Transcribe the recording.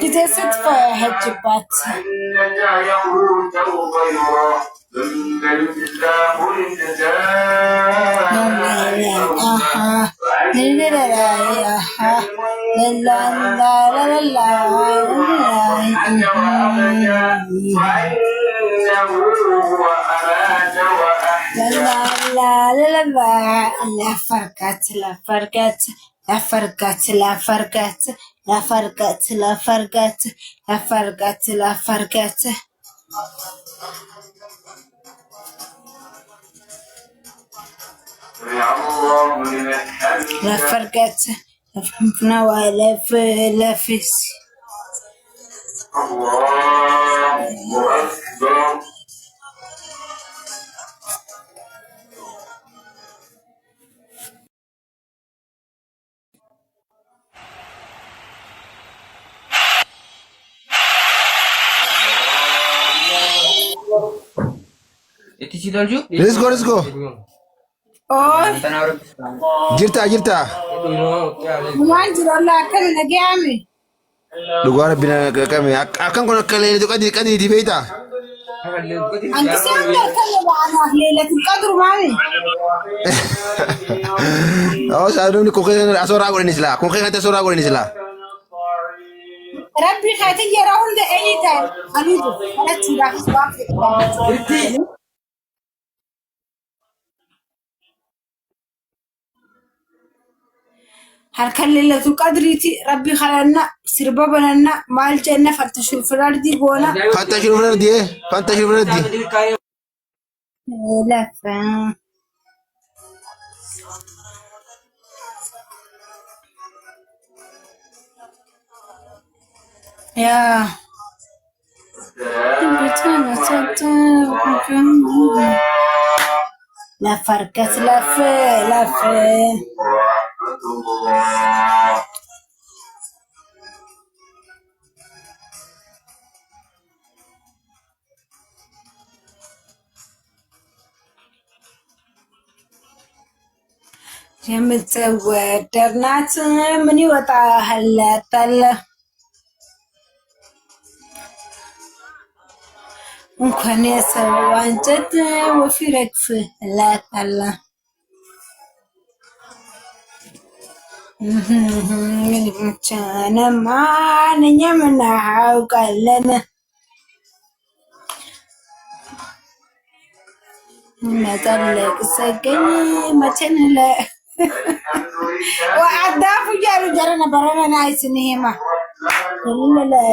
ጊዜ ስትፈጅባት ላፈርጋት نوالف لفس الله أكبر Let's go. Jirta. Dhugaara bina qaqame akkan kun akka leelatu qadi dibeeta. Oh saadumni kokee asooraa godhanis laa kokee kan asooraa godhanis laa. Rabbi khayta yara hunda anytime anidu alati rakhis waqti هل كللة قدرتي ربي خلنا سربابنا مال جنة فتشوف الفردي بونا فتشوف الفردي لا يا لا فرقت لا የምትወደድናት ምን ይወጣሃል እንኳን የሰው አንጀት ወፍ ይረግፍላታል ምን ብቻንማ እኛ ምናውቃለን መጠለቅ ሰገኝ መቼን وعداف جارو جرنا برنا نايس نهما لا